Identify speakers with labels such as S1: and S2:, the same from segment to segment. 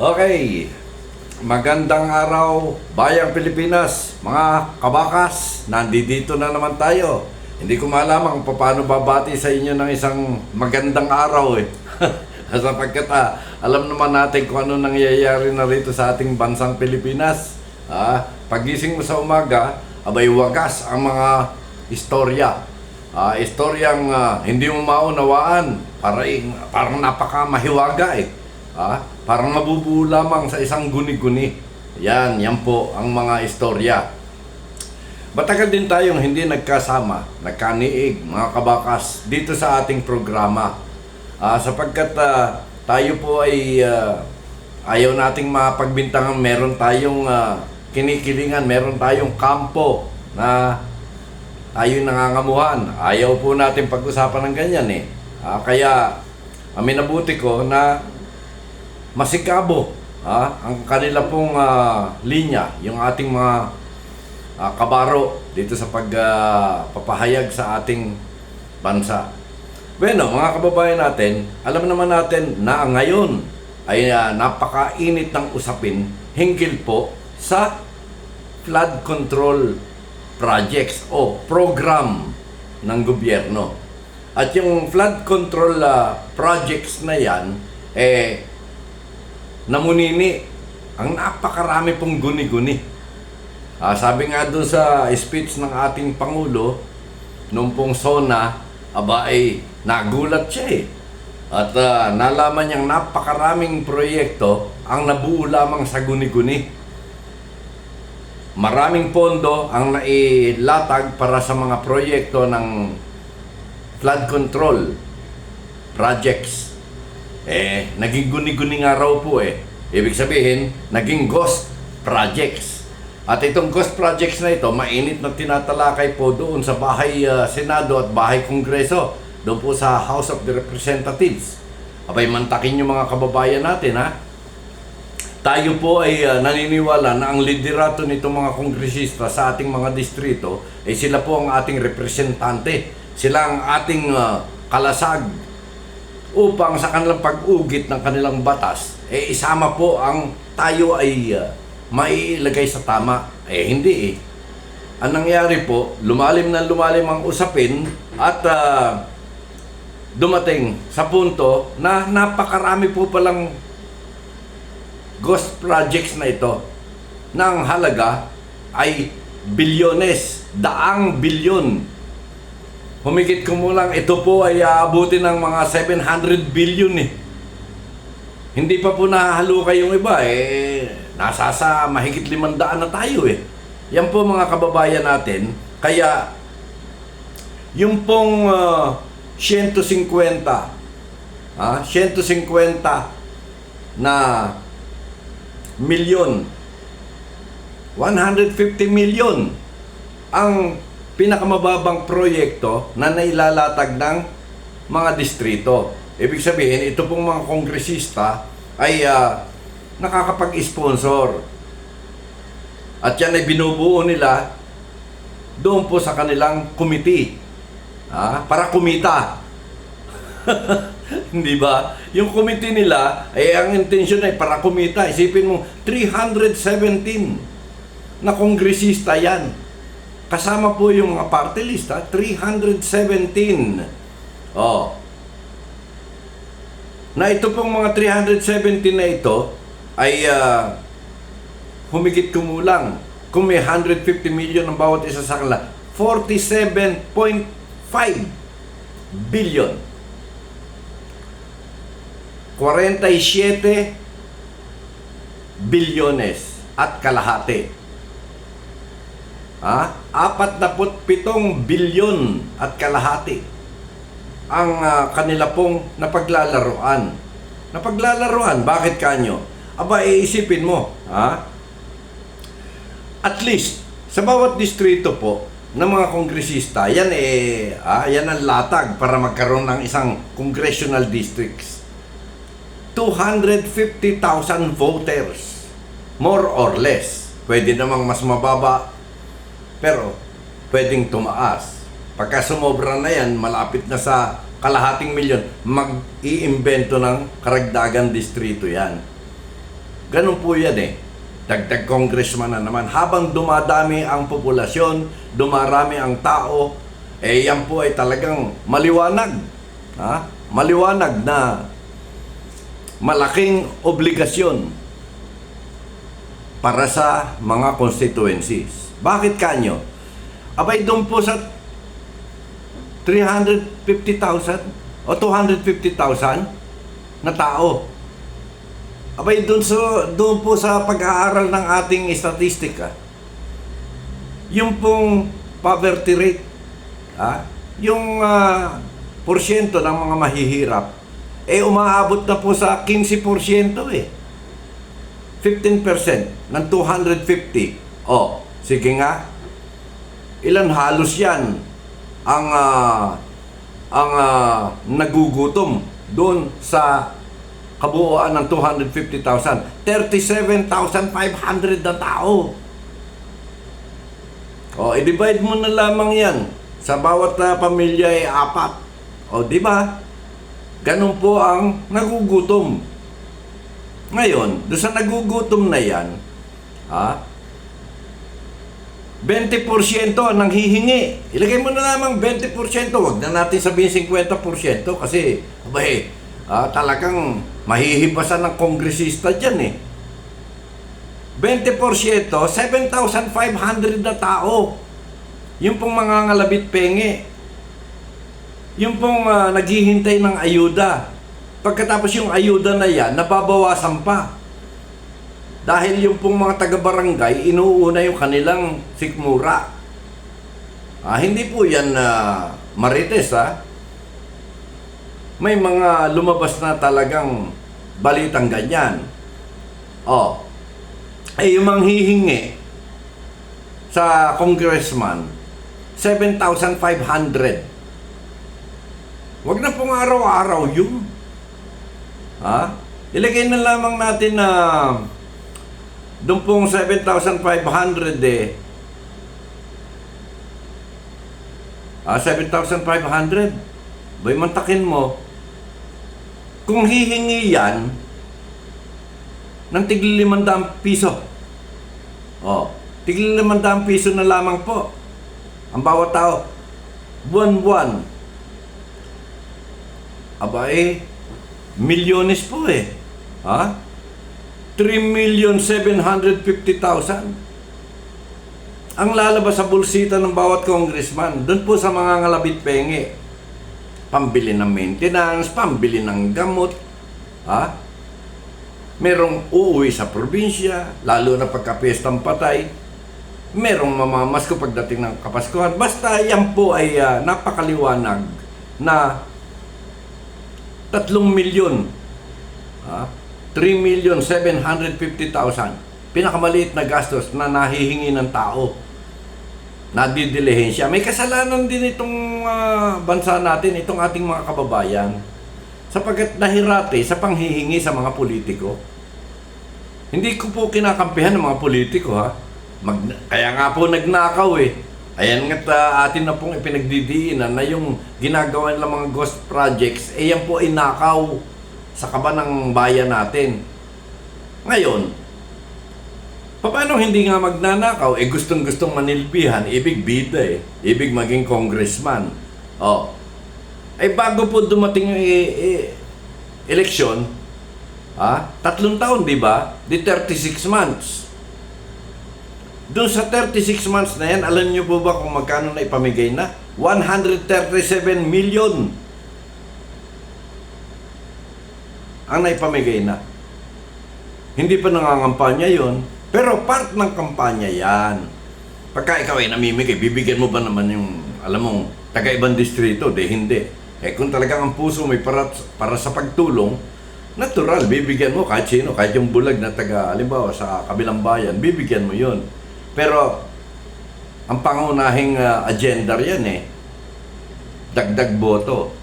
S1: Okay, magandang araw, Bayang Pilipinas, mga kabakas, nandito na naman tayo. Hindi ko malaman kung paano babati sa inyo ng isang magandang araw sapagkat alam naman natin kung ano nangyayari na rito sa ating bansang Pilipinas. Pagising mo sa umaga, abay wagas ang mga istorya. Istoryang hindi mo maunawaan, parang napakamahiwaga parang mabubuo lamang sa isang guni-guni. Yan po ang mga istorya. Matagal din tayong hindi nagkasama, nagkaniig, mga kabakas, dito sa ating programa. Sapagkat tayo po ay ayaw nating mapagbintangan, meron tayong kinikilingan, meron tayong kampo na tayo nangangamuhan. Ayaw po natin pag-usapan ng ganyan kaya minabuti ko na masikabo ang kanila pong linya, yung ating mga kabaro dito sa pagpapahayag sa ating bansa. Bueno, mga kababayan natin, alam naman natin na ngayon ay napakainit ng usapin hinggil po sa flood control projects o program ng gobyerno. At yung flood control projects na yan, namunini ang napakarami pong guni-guni. Sabi nga doon sa speech ng ating Pangulo nung pong SONA, nagulat siya At nalaman niyang napakaraming proyekto ang nabuo lamang sa guni-guni. Maraming pondo ang nailatag para sa mga proyekto ng flood control projects. Naging guni-guni nga raw po Ibig sabihin, naging ghost projects. At itong ghost projects na ito, mainit na tinatalakay po doon sa Bahay Senado at Bahay Kongreso, doon po sa House of the Representatives. Mantakin yung mga kababayan natin Tayo po ay naniniwala na ang liderato nitong mga kongresista sa ating mga distrito sila po ang ating representante. Sila ang ating kalasag upang sa kanilang pag-ugit ng kanilang batas, isama po ang tayo ay mailagay sa tama. Hindi Ang nangyari po, lumalim ang usapin at dumating sa punto na napakarami po palang ghost projects na ito na ang halaga ay bilyones, daang bilyon. Humigit kumulang ito po ay aabutin ng mga 700 billion Hindi pa po nahahalukay yung iba nasa sa mahigit 500 na tayo Yan po mga kababayan natin. Kaya yung pong 150 na milyon, 150 million ang pinakamababang proyekto na nailalatag ng mga distrito. Ibig sabihin, ito pong mga kongresista ay nakakapag-sponsor. At yan ay binubuo nila doon po sa kanilang committee para kumita. Hindi ba? Yung committee nila, ang intensyon ay para kumita. Isipin mo, 317 na kongresista yan. Kasama po yung mga party list, 317. Na ito pong mga 317 na ito ay humigit kumulang. Kung may 150 million ang bawat isa sa kanila, 47.5 billion. 47 bilyones at kalahati. 47 bilyon at kalahati ang kanila pong napaglalaruan. Bakit kanyo? Iisipin mo, at least sa bawat distrito po ng mga kongresista, yan ang latag para magkaroon ng isang congressional districts. 250,000 voters, more or less. Pwede namang mas mababa, pero pwedeng tumaas. Pagka sumobra na yan, malapit na sa kalahating milyon, mag-iimbento ng karagdagang distrito yan. Ganun po yan eh. Dagdag congressman na naman. Habang dumadami ang populasyon, dumarami ang tao, eh yan po ay talagang maliwanag. Ha? Maliwanag na malaking obligasyon para sa mga constituencies. Bakit kanyo? Abay doon po sa 350,000 o 250,000 na tao. Abay doon po sa pag-aaral ng ating statistika, yung pong poverty rate, yung porsyento ng mga mahihirap, eh umaabot na po sa 15% eh. 15% ng 250. Oh, sige nga. Ilan halos yan ang nagugutom doon sa kabuuan ng 250,000. 37,500 na tao. O, i-divide mo na lamang yan. Sa bawat pamilya ay 4. O, di ba? Ganun po ang nagugutom. Ngayon, doon sa nagugutom na yan, 20% ang nanghihingi. Ilagay mo na lamang 20%. Huwag na natin sabihin 50% kasi, abay, talagang mahihibasan ng kongresista dyan eh. 20%, 7,500 na tao. Yung pong mga ngalabit penge. Yung pong naghihintay ng ayuda. Pagkatapos yung ayuda na yan, nababawasan pa. Dahil yung pong mga taga-barangay, inuuna yung kanilang sikmura. Hindi po yan marites May mga lumabas na talagang balitang ganyan. Yung manghihingi sa congressman, 7,500. Wag na pong araw-araw yun. Ilagay na lamang natin na doon pong 7,500 eh. 7,500. Bay, mantakin mo. Kung hihingi yan ng tigli 500 piso. Tigli 500 piso na lamang po. Ang bawat tao. Buwan-buwan. Milyones po eh. 3,750,000 ang lalabas sa bulsita ng bawat congressman. Doon po sa mga ngalabit penge. Pambili ng maintenance, pambili ng gamot. Merong uuwi sa probinsya, lalo na pagka-piyestang patay. Merong mamamasko pagdating ng Kapaskuhan. Basta yan po ay napakaliwanag na 3 milyon. 3,750,000 pinakamaliit na gastos na nahihingi ng tao, nadidilehin siya. May kasalanan din itong bansa natin, itong ating mga kababayan, sapagkat nahirate sa panghihingi sa mga politiko. Hindi ko po kinakampihan ng mga politiko kaya nga po nagnakaw eh. Ayan nga't atin na pong ipinagdidiinan na yung ginagawa ng mga ghost projects, yan po ay nakaw sa kaba ng bayan natin. Ngayon, paano hindi nga magnanakaw? Gustong-gustong manilbihan, ibig bida eh. Ibig maging congressman. Bago po dumating yung eleksyon, 3 taon, di ba? Di 36 months. Doon sa 36 months na yan, alam niyo po ba kung magkano na ipamigay na? 137 million ang naipamigay na. Hindi pa nangangampanya yon, pero part ng kampanya yan. Pagka ikaw ay namimigay, bibigyan mo ba naman yung, alam mong, taga-ibang distrito? Hindi. Kung talagang ang puso may para sa pagtulong, natural, bibigyan mo kahit sino, kahit yung bulag na taga, halimbawa sa kabilang bayan, bibigyan mo yon. Pero, ang pangunahing agenda yan dagdag boto.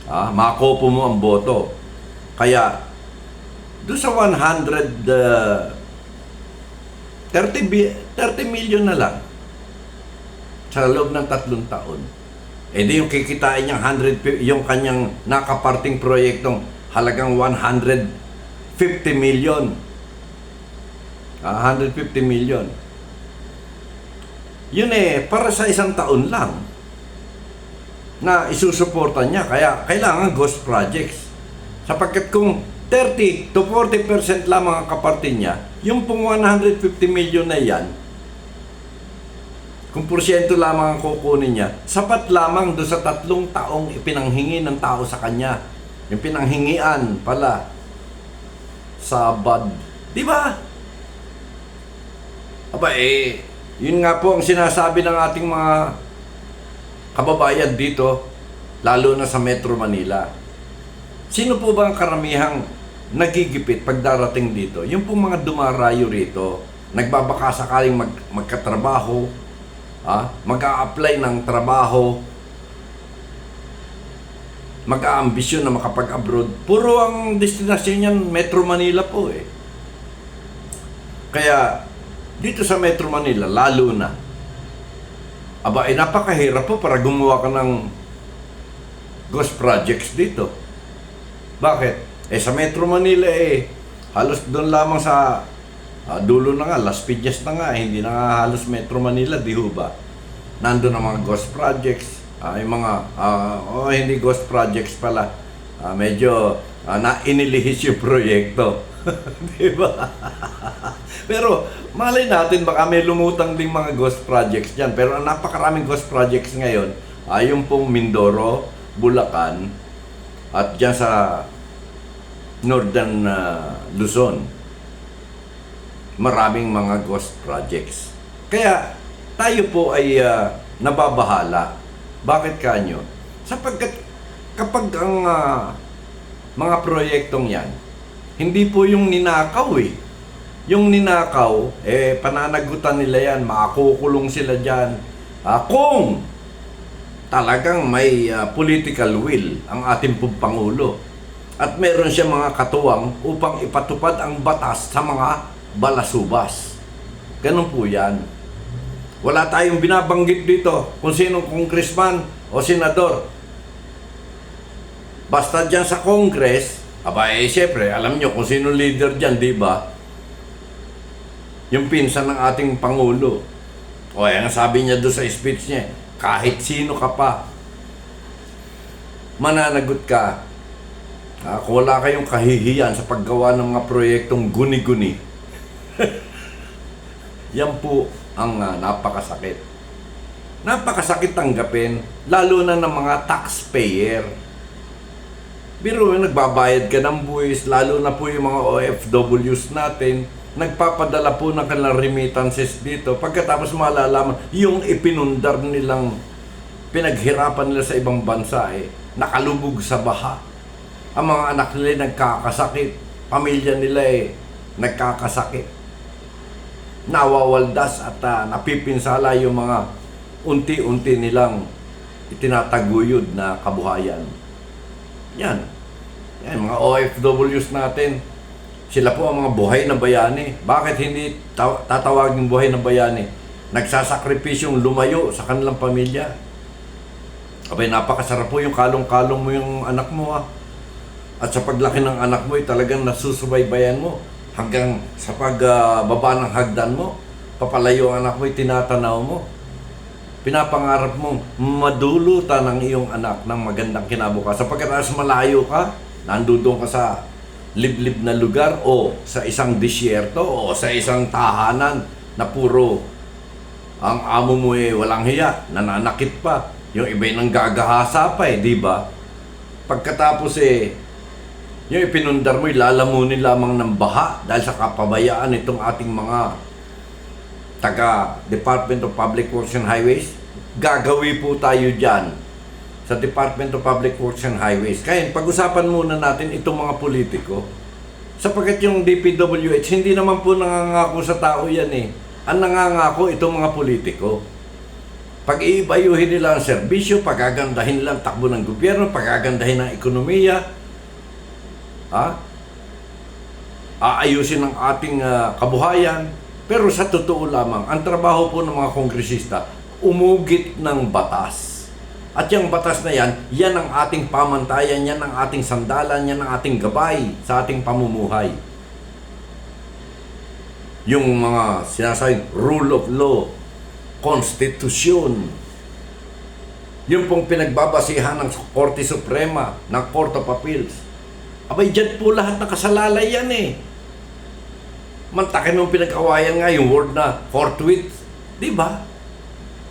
S1: Makopo mo ang boto. Kaya, doon sa 30 million na lang sa loob ng 3 taon. Di yung kikitain niyang yung kanyang nakaparting proyektong halagang 150 million. 150 million. Yun para sa isang taon lang na isusuporta niya. Kaya kailangan ghost projects. Sapagkat kung 30 to 40% lamang ang kaparte niya, yung pong 150 million na yan, kung porsyento lamang ang kukunin niya, sapat lamang doon sa 3 taong ipinanghingi ng tao sa kanya. Yung pinanghingian pala sa BAD. Di ba? Aba yun nga po ang sinasabi ng ating mga kababayan dito, lalo na sa Metro Manila. Sino po ba ang karamihang nagigipit pag darating dito? Yung pong mga dumarayo rito, nagbabaka sakaling magkatrabaho, mag-a-apply ng trabaho, mag-aambisyon na makapag-abroad. Puro ang destinasyon niyan Metro Manila po Kaya dito sa Metro Manila, lalo na, napakahirap po para gumawa ka ng ghost projects dito. Bakit? Sa Metro Manila halos doon lamang sa dulo na nga, Las Piñas na nga, hindi na nga halos Metro Manila, di ho ba? Nandun ang mga ghost projects, yung mga, hindi ghost projects pala, medyo inilihis yung proyekto. Di ba? Pero malay natin baka may lumutang ding mga ghost projects dyan. Pero ang napakaraming ghost projects ngayon, yung pong Mindoro, Bulacan, at dyan sa Northern Luzon, maraming mga ghost projects. Kaya tayo po ay nababahala. Bakit kanyo? Sapagkat kapag ang mga proyektong yan, hindi po yung ninakaw Yung ninakaw, pananagutan nila yan, makakukulong sila dyan. Kung talagang may political will ang ating pong Pangulo at meron siya mga katuwang upang ipatupad ang batas sa mga balasubas. Ganun po yan. Wala tayong binabanggit dito kung sinong congressman o senador. Basta dyan sa Congress, siyempre, alam nyo kung sino leader dyan, di ba? Yung pinsan ng ating Pangulo. Ang sabi niya doon sa speech niya, kahit sino ka pa, mananagot ka. Kung wala kayong kahihiyan sa paggawa ng mga proyektong guni-guni, yan po ang napakasakit. Napakasakit tanggapin, lalo na ng mga taxpayer. Biro, nagbabayad ka ng buwis, lalo na po yung mga OFWs natin, nagpapadala po ng kanilang remittances dito. Pagkatapos malalaman, yung ipinundar nilang pinaghirapan nila sa ibang bansa nakalubog sa baha. Ang mga anak nila nagkakasakit, pamilya nila nagkakasakit, nawawaldas at napipinsala yung mga unti-unti nilang itinataguyod na kabuhayan. Yan, mga OFWs natin, sila po ang mga buhay na bayani. Bakit hindi tatawagin buhay na bayani? Nagsasakripisyong lumayo sa kanilang pamilya. Napakasarap po yung kalong-kalong mo yung anak mo At sa paglaki ng anak mo talagang nasusubaybayan mo hanggang sa pagbaba ng hagdan mo. Papalayo ang anak mo tinatanaw mo. Pinapangarap mong madulutan ang iyong anak ng magandang kinabukasan. Pagkatapos malayo ka, nandoon ka sa liblib na lugar o sa isang disyerto o sa isang tahanan na puro ang amo mo walang hiya, nananakit pa. Yung iba nang gagahasa pa di ba? Pagkatapos yung ipinundar mo lalamunin lamang ng baha dahil sa kapabayaan itong ating mga taga Department of Public Works and Highways. Gagawi po tayo dyan sa Department of Public Works and Highways. Kaya pag-usapan muna natin itong mga politiko. Sapagkat yung DPWH, hindi naman po nangangako sa tao yan Ang nangangako itong mga politiko. Pag-iibayuhin nila ang serbisyo, pagagandahin nila ang takbo ng gobyerno, pagagandahin ang ekonomiya, aayusin ang ating kabuhayan. Pero sa totoo lamang, ang trabaho po ng mga kongresista, umugit ng batas. At yung batas na yan ang ating pamantayan, yan ang ating sandalan, yan ang ating gabay sa ating pamumuhay. yung mga sinasabing rule of law, konstitusyon. Yung pong pinagbabasihan ng Korte Suprema, ng Court of Appeals. Abay, dyan po lahat nakasalalay yan eh. Mantakin mong pinag-awayan nga yung word na forthwith. Di ba?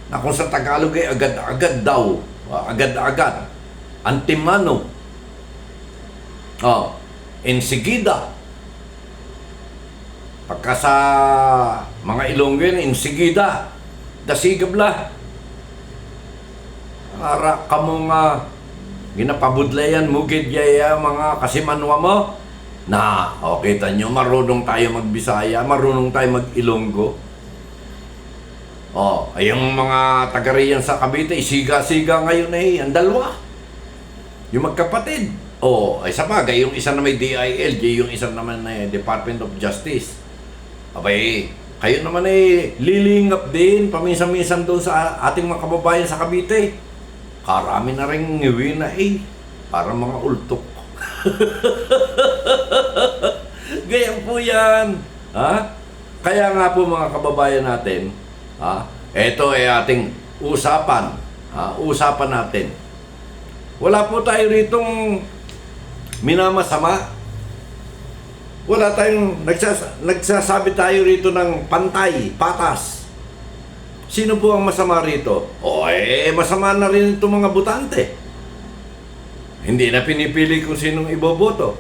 S1: Na kung sa Tagalog ay agad-agad daw. Agad-agad. Antemano. Enseguida. Pagka sa mga Ilonggo yun, enseguida. Dasigabla. Para kamong ginapabudlayan mo gidyaya mga kasimanwa mo na kita nyo, marunong tayo magbisaya, marunong tayo mag-Ilonggo. Ay yung mga taga-riyan sa Cavite, siga-siga ngayon ang dalawa. Yung magkapatid. Ay sa bagay, yung isa na may DILG, yung isa naman na Department of Justice. Abay, kayo naman lilingap din paminsan-minsan doon sa ating mga kababayan sa Cavite. Karami na rin ngiwi na para mga ultok. Ganyan po yan. Kaya nga po mga kababayan natin, ito ay ating usapan. Usapan natin. Wala po tayo ritong minamasama. Wala tayong nagsasabi tayo rito ng pantay, patas. Sino po ang masama rito? Masama na rin itong mga botante. Hindi na pinipili kung sinong iboboto.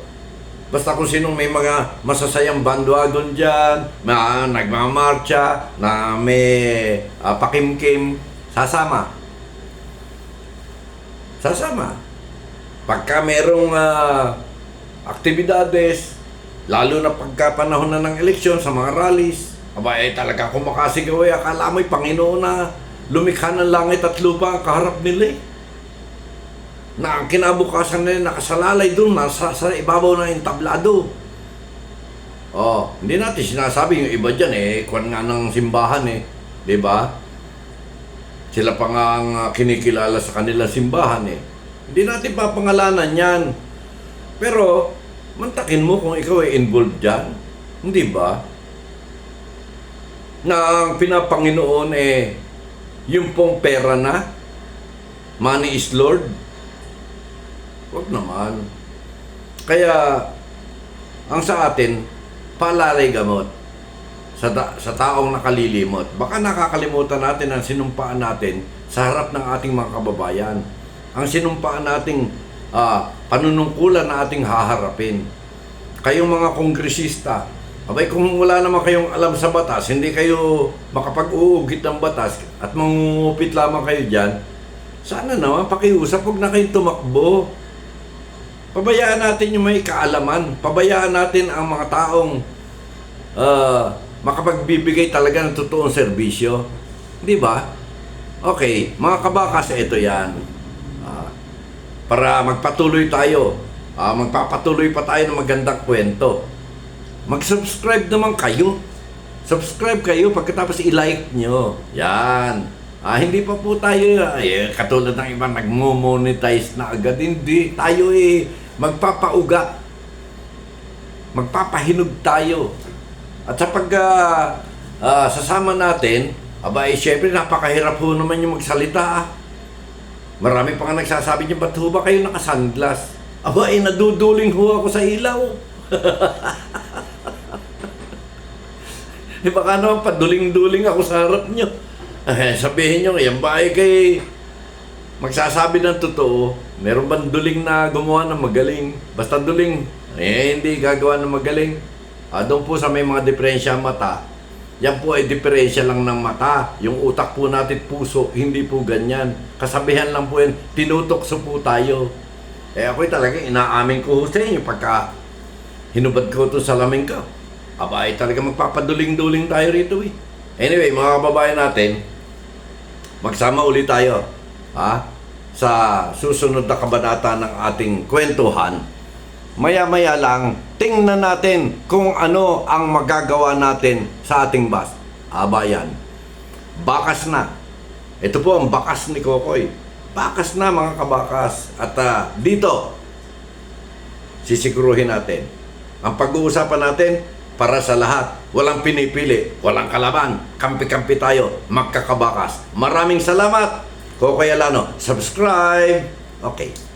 S1: Basta kung sinong may mga masasayang bandwagon dyan, nagmamarcha, na may pakimkim, sasama. Sasama. Pagka merong aktibidades, lalo na pagka panahon na ng eleksyon sa mga rallies, talaga kung makasigaw akala mo'y Panginoon na lumikha ng langit at lupa ang kaharap nila na ang kinabukasan nila nakasalalay doon sa ibabaw ng entablado. Hindi natin sinasabi yung iba dyan kuwan nga ng simbahan di ba? Sila pa nga ang kinikilala sa kanilang simbahan Hindi natin papangalanan yan. Pero mantakin mo kung ikaw ay involved dyan. Hindi ba? Na ang pinapanginoon yung pong pera na money is Lord. Huwag naman. Kaya ang sa atin palalay gamot sa taong nakalilimot. Baka nakakalimutan natin ang sinumpaan natin sa harap ng ating mga kababayan. Ang sinumpaan nating panunungkulan na ating haharapin. Kayong mga kongresista, kung wala naman kayong alam sa batas, hindi kayo makapag-uugit ng batas at mangungupit lamang kayo dyan, sana naman pakiusap, huwag na kayong tumakbo. Pabayaan natin yung may kaalaman. Pabayaan natin ang mga taong makapagbibigay talaga ng totoong serbisyo. Di ba? Okay, mga kabakas, ito yan. Para magpatuloy tayo. Magpapatuloy pa tayo ng magandang kwento. Mag-subscribe naman kayo. Subscribe kayo pagkatapos i-like nyo. Yan. Hindi pa po tayo katulad ng iba nagmo-monetize na agad. Hindi. Tayo magpapaugat. Magpapahinog tayo. At sa sasama natin, syempre napakahirap ho naman yung magsalita. Marami pa nga nagsasabi niyo, ba't ho ba kayo nakasunglass? Naduduling ho ako sa ilaw. Baka naman paduling-duling ako sa harap nyo. Sabihin nyo, yan ba kay magsasabi ng totoo? Meron bang duling na gumawa ng magaling? Basta duling, hindi gagawa ng magaling. Doon po sa may mga diferensya mata, yan po ay diferensya lang ng mata. Yung utak po natin, puso, hindi po ganyan. Kasabihan lang po yan, tinutokso po tayo. Ako'y talaga inaamin ko sa inyo pagka hinubad ko ito sa laming ko. Talaga magpapaduling-duling tayo rito Anyway, mga kababayan natin, magsama ulit tayo sa susunod na kabanata ng ating kwentuhan. Maya-maya lang, tingnan natin kung ano ang magagawa natin sa ating bayan. Bakas na. Ito po ang bakas ni Kokoy. Bakas na mga kabakas. At dito, sisiguruhin natin. Ang pag-uusapan natin, para sa lahat. Walang pinipili, walang kalaban. Kampi-kampi tayo, magkakabakas. Maraming salamat. Kokoy Alano, subscribe. Okay.